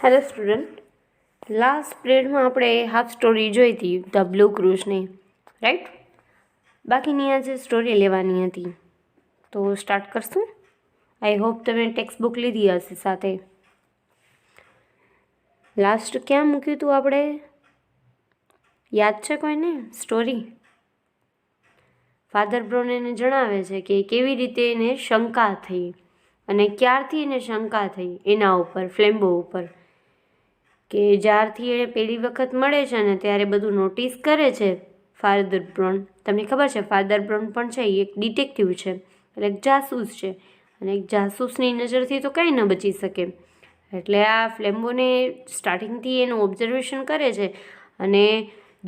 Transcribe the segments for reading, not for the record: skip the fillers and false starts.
Hello student, last પીરિયડમાં આપણે half story જોઈ હતી ધ બ્લુ ક્રૂઝની, રાઈટ? બાકીની આજે સ્ટોરી લેવાની હતી, તો સ્ટાર્ટ કરશું. આઈ હોપ તમે ટેક્સ્ટ બુક લીધી હશે સાથે. લાસ્ટ ક્યાં મૂક્યું હતું આપણે? યાદ છે કોઈને સ્ટોરી? ફાધર બ્રોન એને જણાવે છે કે કેવી રીતે એને શંકા થઈ અને ક્યારથી એને શંકા થઈ એના ઉપર, ફ્લેમ્બો ઉપર, કે જ્યારથી એને પહેલી વખત મળે છે ને ત્યારે બધું નોટિસ કરે છે ફાધર બ્રોન. તમને ખબર છે ફાધર બ્રોન પણ છે એ એક ડિટેક્ટિવ છે, એટલે એક જાસૂસ છે, અને એક જાસૂસની નજરથી તો કંઈ ન બચી શકે. એટલે આ ફ્લેમ્બોને સ્ટાર્ટિંગથી એનું ઓબ્ઝર્વેશન કરે છે અને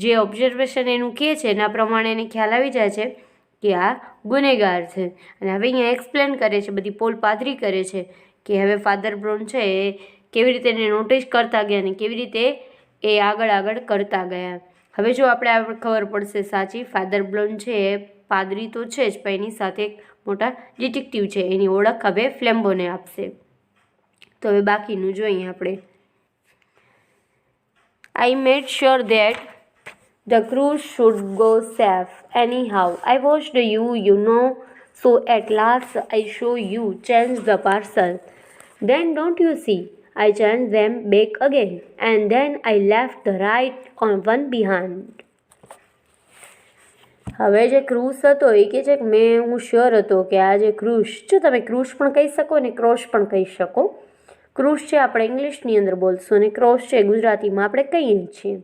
જે ઓબ્ઝર્વેશન એનું કહે છે એના પ્રમાણે એને ખ્યાલ આવી જાય છે કે આ ગુનેગાર છે. અને હવે અહીંયા એક્સપ્લેન કરે છે, બધી પોલ પાદરી કરે છે કે હવે ફાધર બ્રોન છે એ કેવી રીતે એને નોટિસ કરતા ગયા અને કેવી રીતે એ આગળ કરતા ગયા. હવે જો આપણે ખબર પડશે સાચી, ફાધર બ્રોન છે એ પાદરી તો છે જ, પણ એની સાથે એક મોટા ડિટેક્ટિવ છે, એની ઓળખ હવે ફ્લેમ્બોને આપશે. તો હવે બાકીનું જોઈએ આપણે. I made sure that the cruise should go safe. Anyhow, I watched you, so at last I show you change the parcel. Then don't you see, I changed them back again, and then I left the right on one behind. હવે જે cruise હતો એ કહે છે કે હું sure હતો કે આ જે ક્રૂઝ, જો તમે ક્રૂઝ પણ કહી શકો ને ક્રોસ પણ કહી શકો. ક્રૂઝ છે આપણે ઇંગ્લિશની અંદર બોલશું અને ક્રોસ છે ગુજરાતીમાં આપણે કહીએ છીએ.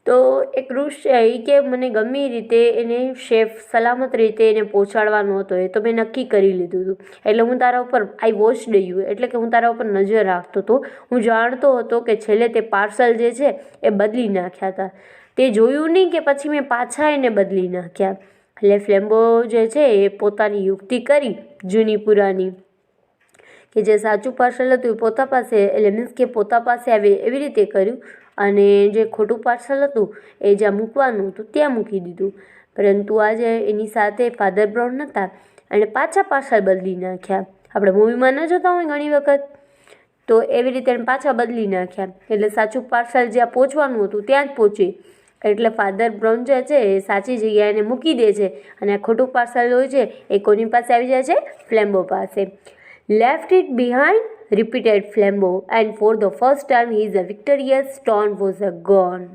તો એ ક્રૂઝ છે એ કે મને ગમે રીતે એને સેફ સલામત રીતે એને પહોંચાડવાનો હતો, એ તો મેં નક્કી કરી લીધું હતું. એટલે હું તારા ઉપર આઈ વોચડ યુ, એટલે કે હું તારા ઉપર નજર રાખતો હતો. હું જાણતો હતો કે છેલ્લે તે પાર્સલ જે છે એ બદલી નાખ્યા હતા. તે જોયું નહીં કે પછી મેં પાછા એને બદલી નાખ્યા. એટલે ફ્લેમ્બો જે છે એ પોતાની યુક્તિ કરી જૂની પુરાની, કે જે સાચું પાર્સલ હતું એ પોતા પાસે, એટલે મીન્સ કે પોતા પાસે આવે એવી રીતે કર્યું, અને જે ખોટું પાર્સલ હતું એ જ્યાં મૂકવાનું હતું ત્યાં મૂકી દીધું. પરંતુ આજે એની સાથે ફાધર બ્રાઉન નહોતા અને પાછા પાર્સલ બદલી નાખ્યા. આપણે મૂવીમાં ન જોતા હોય ઘણી વખત, તો એવી રીતે એને પાછા બદલી નાખ્યા. એટલે સાચું પાર્સલ જ્યાં પહોંચવાનું હતું ત્યાં જ પહોંચી. એટલે ફાધર બ્રાઉન જે છે એ સાચી જગ્યાએ એને મૂકી દે છે, અને આ ખોટું પાર્સલ હોય છે એ કોની પાસે આવી જાય છે? ફ્લેમ્બો પાસે. Left it behind, repeated Flambeau, and for the first time his victorious tone was gone.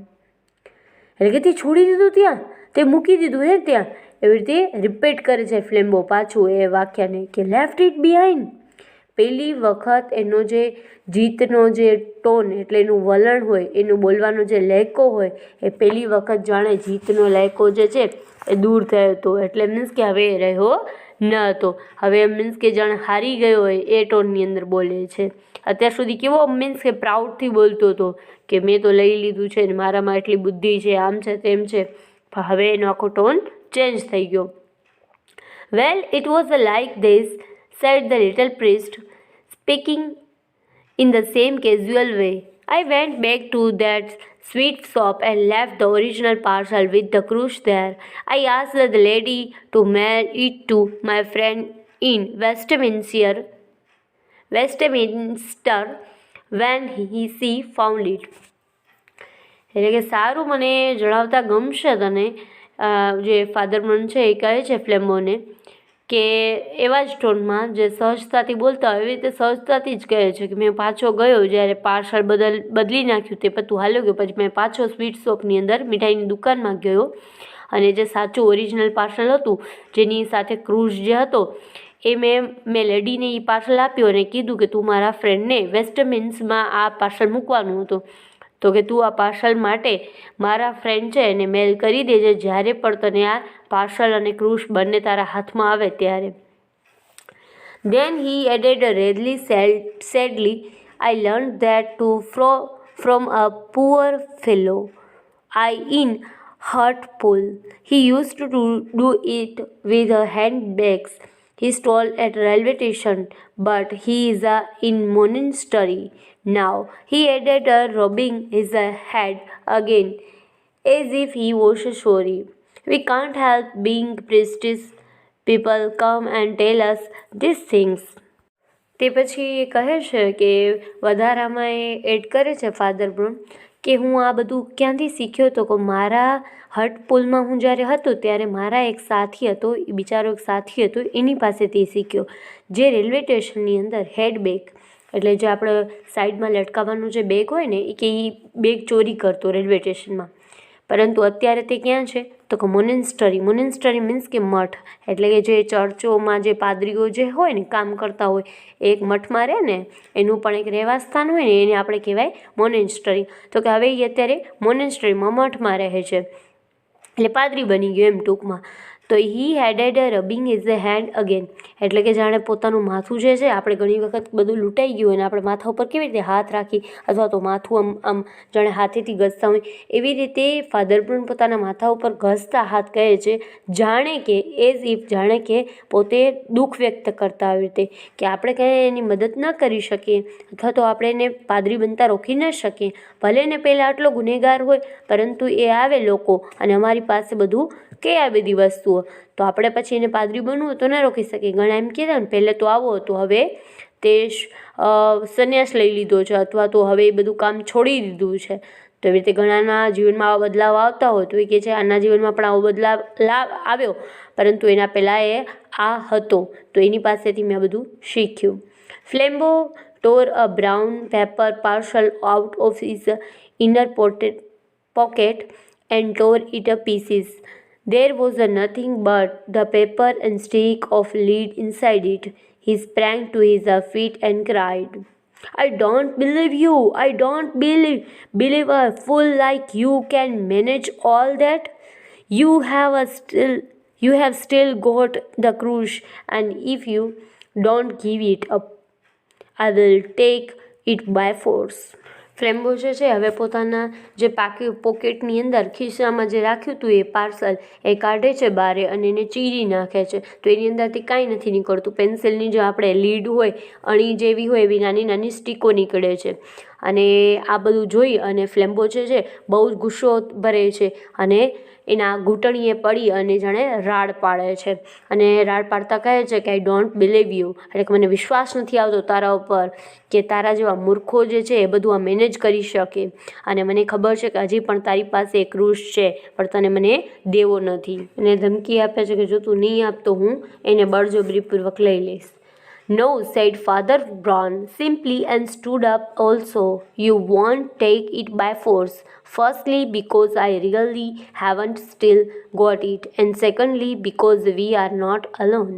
એટલે કે તે છોડી દીધું ત્યાં, તે મૂકી દીધું હે ત્યાં, એવી રીતે રિપીટ કરે છે ફ્લેમ્બો પાછું એ વાક્યને કે લેફ્ટ ઇટ બિહાઇન્ડ. પહેલી વખત એનો જે જીતનો જે ટોન, એટલે એનું વલણ હોય, એનું બોલવાનો જે લહેકો હોય, એ પહેલી વખત જાણે જીતનો લહેકો જે છે એ દૂર થયો હતો. એટલે મીન્સ કે હવે એ રહ્યો ન હતો, હવે મીન્સ કે જાણે હારી ગયો હોય એ ટોનની અંદર બોલે છે. અત્યાર સુધી કેવો મીન્સ કે પ્રાઉડથી બોલતો હતો કે મેં તો લઈ લીધું છે ને મારામાં એટલી બુદ્ધિ છે, આમ છે તેમ છે, પણ હવે એનો આખો ટોન ચેન્જ થઈ ગયો. Well, it was like this, said the little priest, speaking in the same casual way. I went back to that sweet shop and left the original parcel with the cruise there. I asked the lady to mail it to my friend in Westminster when she found it. એટલે કે સારું, મને જણાવતા ગમશે તને. જે father brown છે એ કહે છે ફ્લેમ્બોને કે એવા જ ટોનમાં જે સહજતાથી બોલતા હોય એવી રીતે સહજતાથી જ કહે છે કે મેં પાછો ગયો જ્યારે પાર્સલ બદલી નાખ્યું તે બધું હાલ્યો ગયો, પછી મેં પાછો સ્વીટ શોપની અંદર મીઠાઈની દુકાનમાં ગયો અને જે સાચું ઓરિજિનલ પાર્સલ હતું જેની સાથે ક્રૂઝ જે હતો એ મેં લેડીને એ પાર્સલ આપ્યું અને કીધું કે તું મારા ફ્રેન્ડને વેસ્ટમિન્સમાં આ પાર્સલ મૂકવાનું હતું, તો કે તું આ પાર્સલ માટે મારા ફ્રેન્ડ છે એને મેલ કરી દેજે જ્યારે પણ તને આ પાર્સલ અને ક્રૂઝ બંને તારા હાથમાં આવે ત્યારે. Then he added rather sadly, I learned that too from a poor fellow I in Hartlepool. He used to do it with handbags he stole at railway station, but he is in monastery now. He added, rubbing his head again, as if he was sorry. We can't help being prestigious. People come and tell us these things. તે પછી એ કહે છે કે વધારામાં એ add કરે છે father brown કે હું આ બધું ક્યાંથી શીખ્યો તો કે મારા હટ પુલમાં હું જ્યારે હતો ત્યારે મારા એક સાથી હતો, એ બિચારો એક સાથી હતો, એની પાસેથી શીખ્યો, જે રેલવે સ્ટેશનની અંદર હેડ બેગ એટલે જે આપણે સાઈડમાં લટકાવવાનું જે બેગ હોય ને કે એ બેગ ચોરી કરતો રેલવે સ્ટેશનમાં. પરંતુ અત્યારે તે ક્યાં છે તો કે મોનેસ્ટરી મીન્સ કે મઠ, એટલે કે જે ચર્ચોમાં જે પાદરીઓ જે હોય ને કામ કરતા હોય એક મઠમાં રહે ને એનું પણ એક રહેવાસ્થાન હોય ને એને આપણે કહેવાય મોનેસ્ટરી. તો કે હવે એ અત્યારે મોનેસ્ટરીમાં મઠમાં રહે છે એટલે પાદરી બની ગયો એમ ટૂંકમાં. તો he headed rubbing is a hand again, એટલે કે જાણે પોતાનું માથું જે છે આપણે ઘણી વખત બધું લૂંટાઈ ગયું અને આપણે માથા ઉપર કેવી રીતે હાથ રાખી અથવા તો માથું આમ જાણે હાથેથી ઘસતા હોય એવી રીતે ફાધર બ્રાઉન પોતાના માથા ઉપર ઘસતા હાથ કહે છે, જાણે કે પોતે દુઃખ વ્યક્ત કરતા આવી રીતે કે આપણે કંઈ એની મદદ ન કરી શકીએ અથવા તો આપણે એને પાદરી બનતા રોકી ન શકીએ. ભલે ને પહેલાં આટલો ગુનેગાર હોય પરંતુ એ આવે લોકો અને અમારી પાસે બધું કે આ બધી વસ્તુઓ તો આપણે પછી એને પાદરી બનવું તો ન રોકી શકીએ. ઘણા એમ કહેતા ને પહેલે તો આવો હતો, હવે તે સંન્યાસ લઈ લીધો છે અથવા તો હવે એ બધું કામ છોડી દીધું છે. તો એવી રીતે ઘણાના જીવનમાં આવા બદલાવ આવતા હોય તો એ કહે છે આના જીવનમાં પણ આવો બદલાવ આવ્યો પરંતુ એના પહેલાં એ આ હતો તો એની પાસેથી મેં બધું શીખ્યું. ફ્લેમ્બો tore a brown paper parcel out of his inner pocket and tore it to pieces. There was nothing but the paper and stick of lead inside it. He sprang to his feet and cried, "I don't believe you! I don't believe a fool like you can manage all that. You have still got the cruise, and if you don't give it up, I will take it by force." ફ્લેમ્બો જે છે હવે પોતાના જે પોકેટની અંદર ખિસ્સામાં જે રાખ્યું હતું એ પાર્સલ એ કાઢે છે બારે અને એને ચીરી નાખે છે તો એની અંદરથી કાંઈ નથી નીકળતું. પેન્સિલની જે આપણે લીડ હોય અણી જેવી હોય એવી નાની નાની સ્ટીકો નીકળે છે અને આ બધું જોઈ અને ફ્લેમ્બો જે છે બહુ જ ગુસ્સો ભરે છે અને એના ઘૂંટણીએ પડી અને જાણે રાડ પાડે છે અને રાડ પાડતા કહે છે કે આઈ ડોન્ટ બિલીવ યુ, એટલે કે મને વિશ્વાસ નથી આવતો તારા ઉપર કે તારા જેવા મૂર્ખો જે છે એ બધું આ મેનેજ કરી શકે અને મને ખબર છે કે હજી પણ તારી પાસે એક ક્રુશ છે પણ તને મને દેવો નથી. અને ધમકી આપે છે કે જો તું નહીં આપતો હું એને બળજબરીપૂર્વક લઈ લઈશ. "No," said Father Brown simply and stood up also. "You won't take it by force. Firstly, because I really haven't still got it. And secondly, because we are not alone."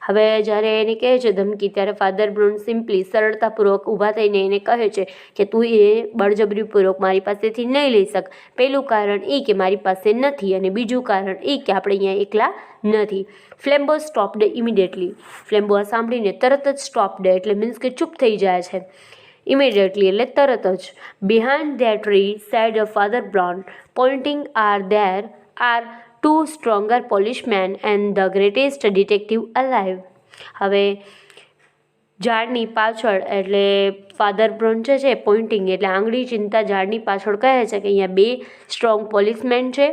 હવે જ્યારે એને કહે છે ધમકી ત્યારે ફાધર બ્રાઉન સિમ્પલી સરળતાપૂર્વક ઊભા થઈને એને કહે છે કે તું એ બળજબરીપૂર્વક મારી પાસેથી નહીં લઈ શક. પહેલું કારણ એ કે મારી પાસે નથી અને બીજું કારણ એ કે આપણે અહીંયા એકલા નથી. ફ્લેમ્બો સ્ટોપ્ડ ઇમિડિયેટલી. ફ્લેમ્બો આ સાંભળીને તરત જ સ્ટોપ્ડ એટલે મીન્સ કે ચૂપ થઈ જાય છે. ઇમિડિયેટલી એટલે તરત જ. "Behind that tree," said Father Brown, pointing, there are two stronger policemen and the greatest detective alive." હવે ઝાડની પાછળ એટલે ફાધર બ્રાઉન છે પોઇન્ટિંગ એટલે આંગળી ચિંતા ઝાડની પાછળ કહે છે કે અહીંયા બે સ્ટ્રોંગ પોલીસમેન છે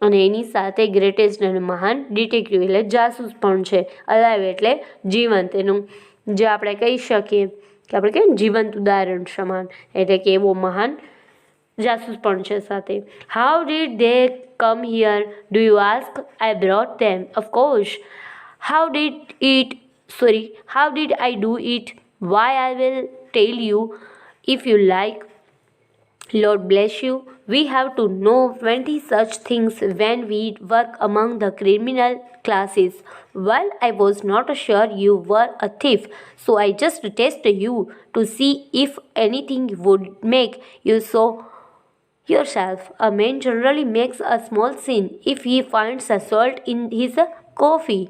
અને એની સાથે ગ્રેટેસ્ટ અને મહાન ડિટેક્ટિવ એટલે જાસૂસ પણ છે. અલાઇવ એટલે જીવંત, એનું જે આપણે કહી શકીએ કે આપણે કહીએ જીવંત ઉદાહરણ સમાન એટલે કે એવો મહાન જાસૂસ પણ છે સાથે. "How did they come here, do you ask? I brought them, of course. How did I do it? Why, I will tell you if you like. Lord bless you, we have to know 20 such things when we work among the criminal classes. Well, I was not sure you were a thief, so I just tested you to see if anything would make you so yourself. A man generally makes a small sin if he finds a salt in his coffee.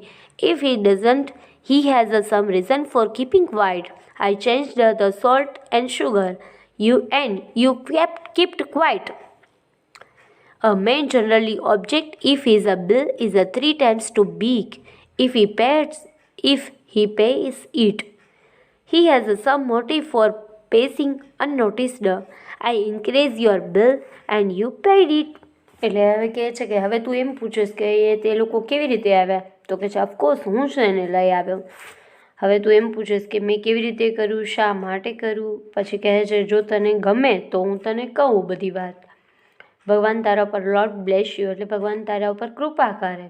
If he doesn't, he has some reason for keeping quiet. I changed the salt and sugar. You kept quiet. A man generally objects if his bill is 3 times too big. If he pays it, he has some motive for passing unnoticed. I increased your bill and you paid it." એટલે હવે કહે છે કે હવે તું એમ પૂછીશ કે તે લોકો કેવી રીતે આવ્યા તો કે છે ઓફકોર્સ હું જ એને લઈ આવ્યો. હવે તું એમ પૂછીશ કે મેં કેવી રીતે કર્યું, શા માટે કર્યું? પછી કહે છે જો તને ગમે તો હું તને કહું બધી વાત. ભગવાન તારા ઉપર લોર્ડ બ્લેસ યુ એટલે ભગવાન તારા ઉપર કૃપા કરે.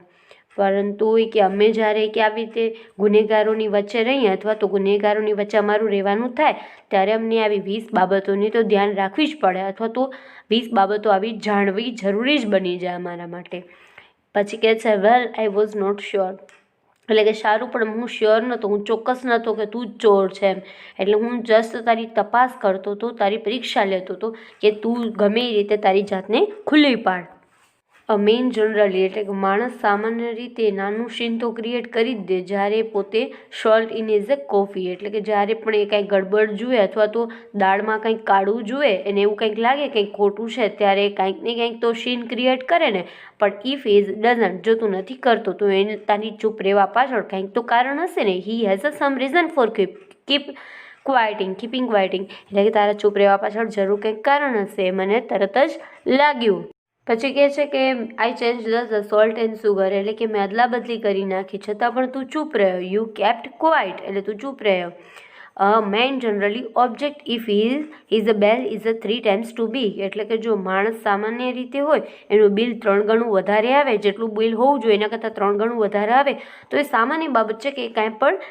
પરંતુ કે અમે જ્યારે કે આવી રીતે ગુનેગારોની વચ્ચે રહીએ અથવા તો ગુનેગારોની વચ્ચે અમારું રહેવાનું થાય ત્યારે અમને આવી 20 બાબતોની તો ધ્યાન રાખવી જ પડે અથવા તો 20 બાબતો આવી જાણવી જરૂરી જ બની જાય અમારા માટે. પછી કહે છે વેલ આઈ વોઝ નોટ શ્યોર એટલે કે સારું પણ હું શ્યોર નહોતો, હું ચોક્કસ નહોતો કે તું જ ચોર છે એમ. એટલે હું જસ્ટ તારી તપાસ કરતો હતો, તારી પરીક્ષા લેતો હતો કે તું ગમે એ રીતે તારી જાતને ખુલ્લી પાડ. મેઇન જનરલી એટલે કે માણસ સામાન્ય રીતે નાનું સીન તો ક્રિએટ કરી જ દે જ્યારે પોતે salt in is a coffee એટલે કે જ્યારે પણ એ કાંઈ ગડબડ જુએ અથવા તો દાળમાં કંઈક કાળું જુએ અને એવું કંઈક લાગે કંઈક ખોટું છે ત્યારે કંઈક ને કંઈક તો સીન ક્રિએટ કરે ને. પણ ઇફ ઇઝ ડઝન્ટ જો તું નથી કરતો તો એને તારી ચૂપ રહેવા પાછળ કંઈક તો કારણ હશે ને. He has a some reason for keeping quieting એટલે કે તારા ચૂપ રહેવા પાછળ જરૂર કંઈક કારણ હશે, મને તરત જ લાગ્યું. પછી કહે છે કે I change the salt and sugar એટલે કે મેં અદલા બદલી કરી નાખી છતાં પણ તું ચૂપ રહ્યો. યુ કેપ્ટ ક્વાઇટ એટલે તું ચૂપ રહ્યો. Man generally object if is a bell is a 3 times to be એટલે કે જો માણસ સામાન્ય રીતે હોય એનું બિલ 3 ગણું વધારે આવે, જેટલું બિલ હોવું જોઈએ એના કરતાં 3 ગણું વધારે આવે તો એ સામાન્ય બાબત છે કે કાંઈ પણ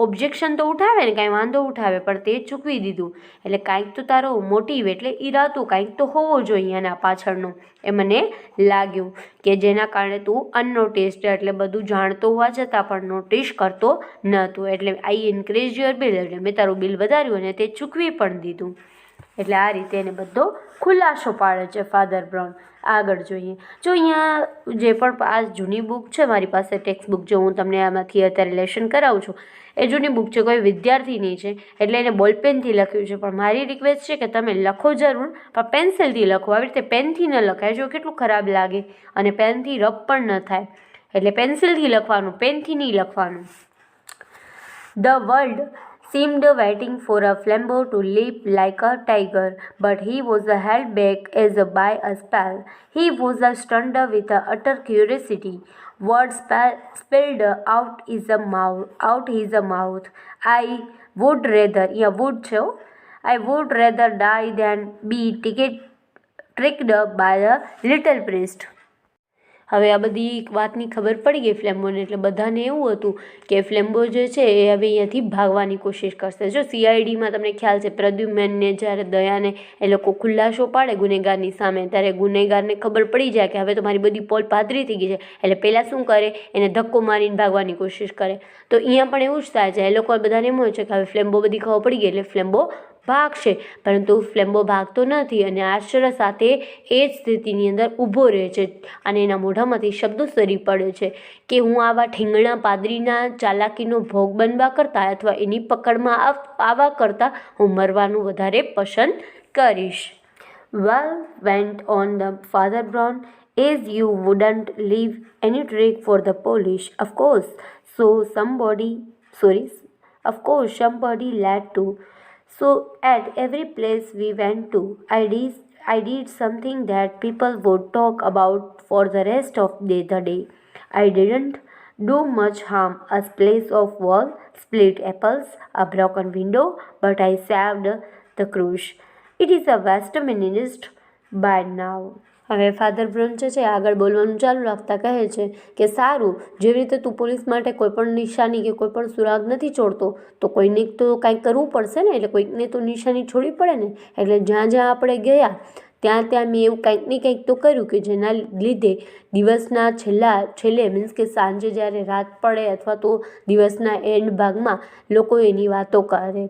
ઓબ્જેક્શન તો ઉઠાવે ને, કાંઈ વાંધો ઉઠાવે પણ તે ચૂકવી દીધું. એટલે કાંઈક તો તારો મોટિવ એટલે ઈરાદો કાંઈક તો હોવો જોઈએ એના પાછળનો એ મને લાગ્યું કે જેના કારણે તું અનનોટિસ્ડ એટલે બધું જાણતો હોવા છતાં પણ નોટિસ કરતો નહોતો. એટલે આઈ ઇન્ક્રીઝ યોર બિલ એટલે મેં તારું બિલ વધાર્યું અને તે ચૂકવી પણ દીધું. એટલે આ રીતે એને બધો ખુલાસો પાડે છે ફાધર બ્રાઉન. આગળ જોઈએ જો અહીંયા જે પણ આ જૂની બુક છે મારી પાસે ટેક્સ્ટ બુક જો હું તમને આમાંથી અત્યારે લેશન કરાવું છું એ જૂની બુક છે, કોઈ વિદ્યાર્થીની છે એટલે એને બોલપેનથી લખ્યું છે. પણ મારી રિક્વેસ્ટ છે કે તમે લખો જરૂર પણ પેન્સિલથી લખો, આવી રીતે પેનથી ન લખાય જો કેટલું ખરાબ લાગે અને પેનથી રબ પણ ન થાય. એટલે પેન્સિલથી લખવાનું, પેનથી નહીં લખવાનું. The world seemed waiting for a Flambeau to leap like a tiger, but he was held back as by a spell. He was stunned with utter curiosity. Words spilled out his mouth. I would rather, I would rather die than be tricked by a little priest. હવે આ બધી વાતની ખબર પડી ગઈ ફ્લેમ્બોને એટલે બધાને એવું હતું કે ફ્લેમ્બો જે છે એ હવે અહીંયાથી ભાગવાની કોશિશ કરશે. જો CIDમાં તમને ખ્યાલ છે પ્રદ્યુમ્નને જ્યારે દયાને એ લોકો ખુલાસો પાડે ગુનેગારની સામે ત્યારે ગુનેગારને ખબર પડી જાય કે હવે તો મારી બધી પોલ પાથરી થઈ ગઈ છે એટલે પહેલાં શું કરે એને ધક્કો મારીને ભાગવાની કોશિશ કરે. તો અહીંયા પણ એવું જ થાય છે. એ લોકો બધાને એમ હોય છે કે હવે ફ્લેમ્બો બધી ખબર પડી ગઈ એટલે ફ્લેમ્બો ભાગશે પરંતુ ફ્લેમ્બો ભાગતો નથી અને આશ્ચર્ય સાથે એ જ સ્થિતિની અંદર ઊભો રહે છે અને એના મોઢામાંથી શબ્દો સરી પડે છે કે હું આવા ઠીંગણા પાદરીના ચાલાકીનો ભોગ બનવા કરતાં અથવા એની પકડમાં આવવા કરતાં હું મરવાનું વધારે પસંદ કરીશ. Well went on the Father Brown, as you wouldn't leave any trick for the police, of course somebody had to. So at every place we went to, I did something that people would talk about for the rest of the day. I didn't do much harm, a splash of wall, split apples, a broken window, but I saved the cruise. It is a Westminster by now. હવે father brown છે આગળ બોલવાનું ચાલુ રાખતા કહે છે કે સારું જેવી રીતે તું પોલીસ માટે કોઈ પણ નિશાની કે કોઈ પણ સુરાગ નથી છોડતો તો કોઈને તો કાંઈક કરવું પડશે ને એટલે કોઈકને તો નિશાની છોડવી પડે ને. એટલે જ્યાં જ્યાં આપણે ગયા ત્યાં મેં એવું કંઈક ને કંઈક તો કર્યું કે જેના લીધે દિવસના છેલ્લે મીન્સ કે સાંજે જ્યારે રાત પડે અથવા તો દિવસના એન્ડ ભાગમાં લોકો એની વાતો કરે.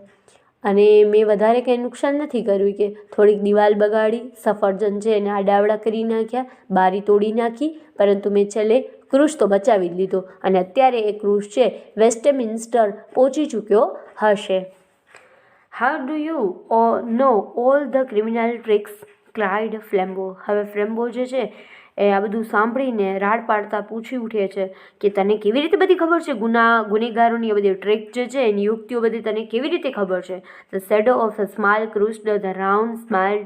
અને મેં વધારે કંઈ નુકસાન નથી કર્યું કે થોડીક દિવાલ બગાડી, સફરજન છે એને આડાવડા કરી નાખ્યા, બારી તોડી નાખી પરંતુ મેં છેલ્લે ક્રુઝ તો બચાવી જ લીધો અને અત્યારે એ ક્રુઝ છે વેસ્ટમિન્સ્ટર પહોંચી ચૂક્યો હશે. How do you know all the criminal tricks cried Flambeau. હવે ફ્લેમ્બો જે છે એ આ બધું સાંભળીને રાડ પાડતા પૂછી ઉઠે છે કે તને કેવી રીતે બધી ખબર છે ગુનેગારોની એ બધી ટ્રિક જે છે એની યુક્તિઓ બધી તને કેવી રીતે ખબર છે. The shadow of a smile crossed the round smile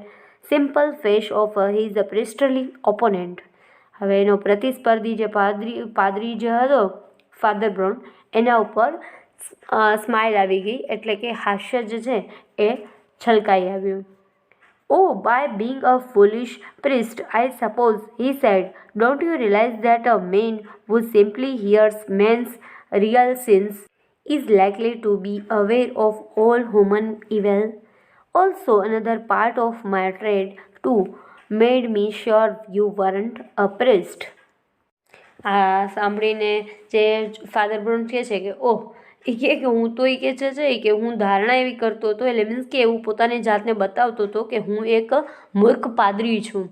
simple face of his priestly opponent. હવે એનો પ્રતિસ્પર્ધી જે પાદરી જે હતો ફાધર બ્રાઉન એના ઉપર સ્માઇલ આવી ગઈ, એટલે કે હાસ્ય જે છે એ છલકાઈ આવ્યું. Oh, by being a foolish priest, I suppose, he said. Don't you realize that a man who simply hears men's real sins is likely to be aware of all human evil? Also, another part of my trade, too, made me sure you weren't a priest. આ સાંભળીને જે father brown કહે છે કે ઓહ, એ કહે કે હું તો એ કહે છે કે હું ધારણા એવી કરતો હતો, એટલે મીન્સ કે એવું પોતાની જાતને બતાવતો હતો કે હું એક મૂર્ખ પાદરી છું.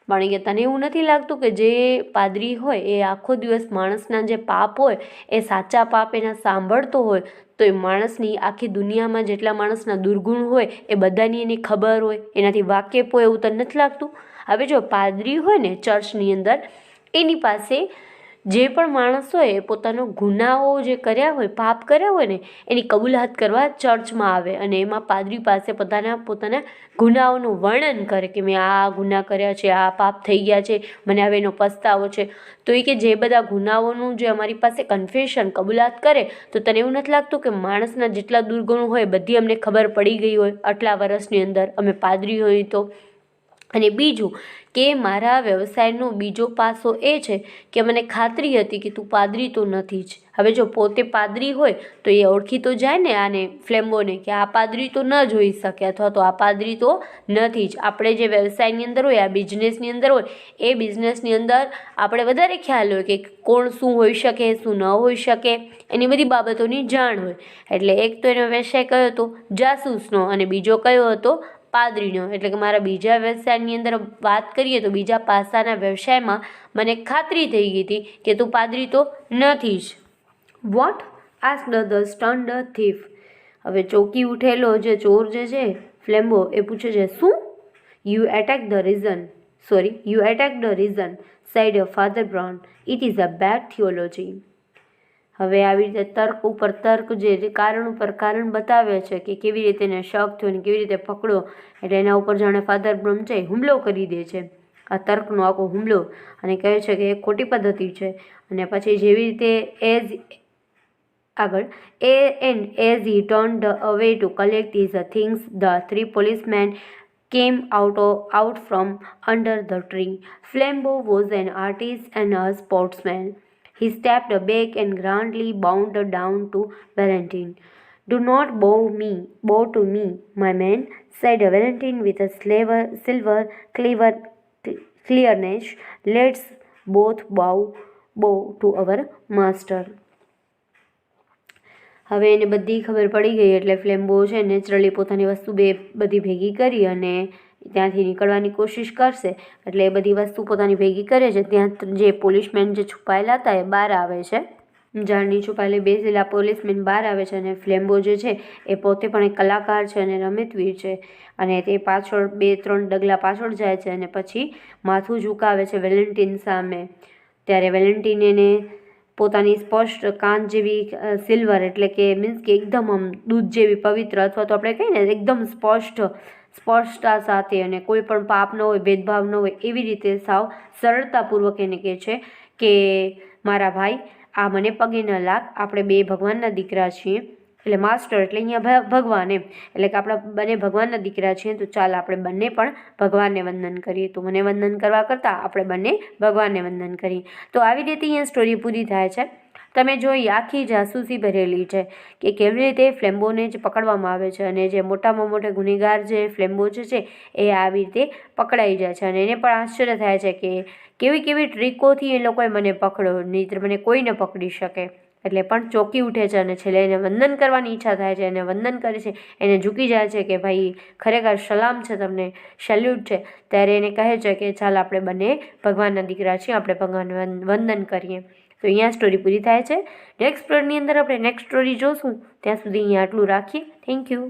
પણ કે તને એવું નથી લાગતું કે જે પાદરી હોય એ આખો દિવસ માણસના જે પાપ હોય એ સાચા પાપ એના સાંભળતો હોય તો એ માણસની આખી દુનિયામાં જેટલા માણસના દુર્ગુણ હોય એ બધાની એની ખબર હોય, એનાથી વાકેફ હોય, એવું તને નથી લાગતું? હવે જો પાદરી હોય ને ચર્ચની અંદર, એની પાસે જે પણ માણસ હોય એ પોતાનો ગુનાઓ જે કર્યા હોય, પાપ કર્યા હોય ને, એની કબૂલાત કરવા ચર્ચમાં આવે અને એમાં પાદરી પાસે પોતાના ગુનાઓનું વર્ણન કરે કે મેં આ ગુના કર્યા છે, આ પાપ થઈ ગયા છે, મને હવે એનો પસ્તાવો છે. તો એ કે જે બધા ગુનાઓનું જે અમારી પાસે કન્ફેશન, કબૂલાત કરે, તો તને એવું નથી લાગતું કે માણસના જેટલા દુર્ગુણો હોય બધી અમને ખબર પડી ગઈ હોય આટલા વર્ષની અંદર અમે પાદરી હોય તો? અને બીજું કે મારા વ્યવસાયનો બીજો પાસો એ છે કે મને ખાતરી હતી કે તું પાદરી તો નથી જ. હવે જો પોતે પાદરી હોય તો એ ઓળખી તો જાય ને આને, ફ્લેમ્બોને, કે આ પાદરી તો ન જોઈ શકે અથવા તો આ પાદરી તો નથી જ. આપણે જે વ્યવસાયની અંદર હોય, આ બિઝનેસની અંદર હોય, એ બિઝનેસની અંદર આપણે વધારે ખ્યાલ હોય કે કોણ શું હોઈ શકે, શું ન હોઈ શકે, એની બધી બાબતોની જાણ હોય. એટલે એક તો એનો વ્યવસાય કયો હતો જાસૂસનો અને બીજો કયો હતો પાદરીનો. એટલે કે મારા બીજા વ્યવસાયની અંદર વાત કરીએ તો બીજા પાસાના વ્યવસાયમાં મને ખાતરી થઈ ગઈ હતી કે તું પાદરી તો નથી જ. What? Asked the stunned thief. હવે ચોંકી ઉઠેલો જે ચોર જે છે ફ્લેમ્બો, એ પૂછે છે શું? You attack the reason, said Father Brown. It is a bad theology. હવે આવી રીતે તર્ક ઉપર તર્ક, જે કારણ ઉપર કારણ બતાવે છે કે કેવી રીતે એને શક થયો અને કેવી રીતે પકડો, એટલે એના ઉપર જાણે ફાધર બ્રહ્મ છે હુમલો કરી દે છે, આ તર્કનો આખો હુમલો, અને કહે છે કે એ ખોટી પદ્ધતિ છે. અને પછી જેવી રીતે as he turned away to collect his things, the three policemen came out from under the tree. Flambeau was an artist and a sportsman. He stepped back and grandly bowed down to Valentine. Do not bow to me, my man, said Valentine with a silver clearness. Let's both bow to our master. હવે એને બધી ખબર પડી ગઈ એટલે ફ્લેમ્બો છે naturally પોતાની વસ્તુ બધી ભેગી કરી અને ત્યાંથી નીકળવાની કોશિશ કરશે. એટલે એ બધી વસ્તુ પોતાની ભેગી કરે છે. ત્યાં જે પોલીસમેન જે છુપાયેલા હતા એ બહાર આવે છે. ઝાડની છુપાયેલી બેસેલા પોલીસમેન બહાર આવે છે અને ફ્લેમ્બો જે છે એ પોતે પણ એક કલાકાર છે અને રમતવીર છે અને તે પાછળ 2-3 ડગલા પાછળ જાય છે અને પછી માથું ઝુકાવે છે વેલેન્ટિન સામે. ત્યારે વેલેન્ટિન એને પોતાની સ્પષ્ટ કાંચ જેવી સિલ્વર, એટલે કે મીન્સ કે એકદમ આમ દૂધ જેવી પવિત્ર, અથવા તો આપણે કહીએ ને એકદમ સ્પષ્ટતા સાથે અને કોઈ પણ પાપ ન હોય, ભેદભાવ ન હોય, એવી રીતે સાવ સરળતાપૂર્વક એને કહે છે કે મારા ભાઈ, આ મને પગે ન લાગ, આપણે બે ભગવાનના દીકરા છીએ. એટલે માસ્ટર એટલે અહીંયા ભગવાન એમ, એટલે કે આપણા બંને ભગવાનના દીકરા છીએ, તો ચાલ આપણે બંને પણ ભગવાનને વંદન કરીએ. તો મને વંદન કરવા કરતાં આપણે બંને ભગવાનને વંદન કરીએ. તો આવી રીતે અહીંયા સ્ટોરી પૂરી થાય છે. તમે જોઈ આખી જાસૂસી ભરેલી છે કે કેવી રીતે ફ્લેમ્બોને જ પકડવામાં આવે છે અને જે મોટામાં મોટા ગુનેગાર જે ફ્લેમ્બો છે એ આવી રીતે પકડાઈ જાય છે. અને એને પણ આશ્ચર્ય થાય છે કે કેવી ટ્રીકોથી એ લોકોએ મને પકડ્યો, નહીંતર મને કોઈ ન પકડી શકે. એટલે પણ ચોંકી ઉઠે છે અને છેલ્લે એને વંદન કરવાની ઈચ્છા થાય છે. એને વંદન કરે છે, એને ઝૂકી જાય છે કે ભાઈ ખરેખર સલામ છે તમને, સેલ્યુટ છે. ત્યારે એને કહે છે કે ચાલ આપણે બંને ભગવાનના દીકરા છીએ, આપણે ભગવાનને વંદન કરીએ. તો અહીંયા સ્ટોરી પૂરી થાય છે. નેક્સ્ટ સ્ટોરીની અંદર આપણે નેક્સ્ટ સ્ટોરી જોશું. ત્યાં સુધી અહીંયા આટલું રાખીએ. Thank you.